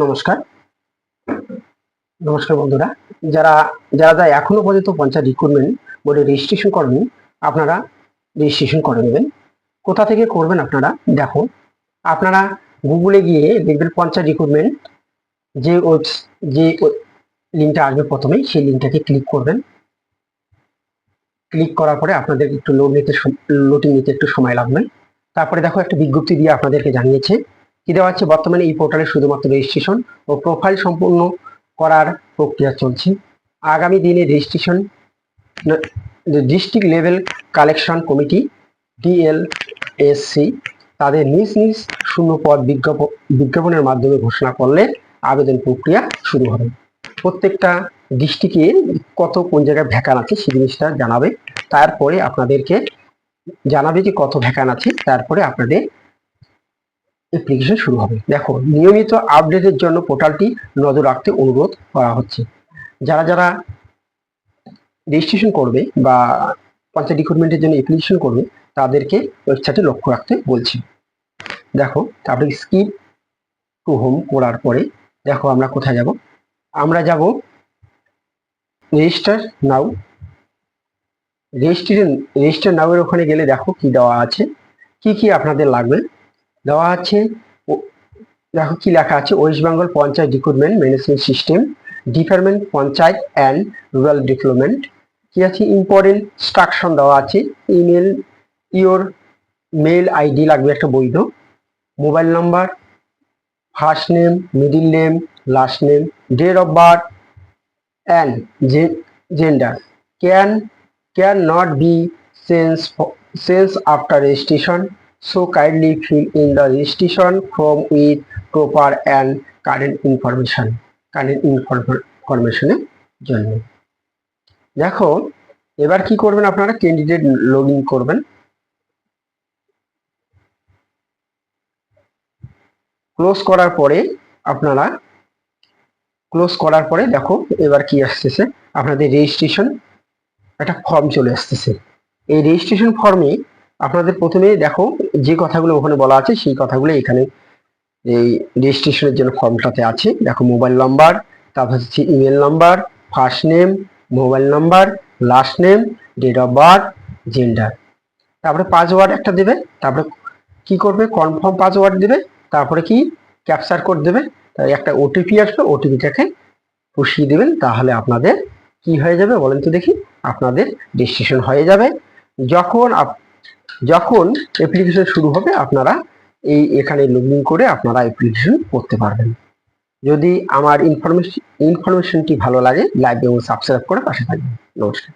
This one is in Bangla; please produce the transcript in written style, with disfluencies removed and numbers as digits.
নমস্কার নমস্কার বন্ধুরা, যারা যারা এখনো পর্যন্ত পঞ্চায়েত রিক্রুটমেন্ট বোর্ডে রেজিস্ট্রেশন করেনি, আপনারা রেজিস্ট্রেশন করে নেবেন। কোথা থেকে করবেন আপনারা দেখো, আপনারা গুগলে গিয়ে দেখবেন পঞ্চায়েত রিক্রুটমেন্ট, যে যে লিঙ্কটা আসবে প্রথমেই সেই লিঙ্কটাকে ক্লিক করবেন। ক্লিক করার পরে আপনাদের একটু লোডিং নিতে একটু সময় লাগবে। তারপরে দেখো একটা বিজ্ঞপ্তি দিয়ে আপনাদেরকে জানিয়েছে কি দেওয়া আছে, বর্তমানে এই পোর্টালে শুধুমাত্র রেজিস্ট্রেশন ও প্রোফাইল সম্পূর্ণ করার প্রক্রিয়া চলছে। আগামী দিনে registration district level collection committee ডিএলএসসি তাদের নিজ নিজ শূন্য পদ বিজ্ঞাপনের মাধ্যমে ঘোষণা করলে আবেদন প্রক্রিয়া শুরু হবে। প্রত্যেকটা ডিস্ট্রিক্টে কত কোন জায়গায় ভ্যাকান আছে সেই জিনিসটা জানাবে। তারপরে আপনাদেরকে জানাবে যে কত ভ্যাকান আছে, তারপরে আপনাদের অ্যাপ্লিকেশন শুরু হবে। দেখো, নিয়মিত আপডেটের জন্য পোর্টালটি নজর রাখতে অনুরোধ করা হচ্ছে। যারা যারা রেজিস্ট্রেশন করবে বা পঞ্চায়েত রিক্রুটমেন্টের জন্য অ্যাপ্লিকেশন করবে তাদেরকে ওয়েবসাইটে লক্ষ্য রাখতে বলছি। দেখো, তারপরে স্কিপ টু হোম করার পরে দেখো আমরা কোথায় যাব, আমরা যাব রেজিস্টার নাও। রেজিস্টার নাও এর ওখানে গেলে দেখো কি দেওয়া আছে, কি কি আপনাদের লাগবে দেওয়া আছে। দেখো কি লেখা আছে, West Bengal panchayat recruitment management system department panchayat and rural development. কি আছে, ইম্পর্টেন্ট ইনস্ট্রাকশন দেওয়া আছে। ইমেল, ইওর মেল আইডি লাগবে একটা বৈধ, mobile number, first name, middle name, last name, date of birth and gender can not be changed after registration, so kindly fill in the registration form with proper and current information এর জন্য। দেখো, এবার কি করবেন আপনারা, ক্যান্ডিডেট লগ ইন করবেন। ক্লোজ করার পরে দেখো এবার কি আসতেছে, আপনাদের রেজিস্ট্রেশন একটা ফর্ম চলে আসতেছে। এই রেজিস্ট্রেশন ফর্মে আপনাদের প্রথমে দেখো যে কথাগুলো ওখানে বলা আছে সেই কথাগুলো এখানে এই রেজিস্ট্রেশনের জন্য ফর্মটাতে আছে। দেখো, মোবাইল নাম্বার, তারপর হচ্ছে email number, first name, mobile number, last name, date of birth, gender. তারপরে পাসওয়ার্ড একটা দেবে, তারপরে কি করবে, কনফার্ম পাসওয়ার্ড দেবে, তারপরে কি ক্যাপচার কোড দেবে, তাই একটা ওটিপি আসবে, ওটিপিটাকে পুষিয়ে দেবেন, তাহলে আপনাদের কি হয়ে যাবে বলেন তো দেখি, আপনাদের রেজিস্ট্রেশন হয়ে যাবে। যখন অ্যাপ্লিকেশন শুরু হবে আপনারা এখানে লগ ইন করে আপনারা অ্যাপ্লিকেশন করতে পারবেন। যদি আমার ইনফরমেশনটি ভালো লাগে, লাইক এবং সাবস্ক্রাইব করে পাশে থাকবেন। নমস্কার।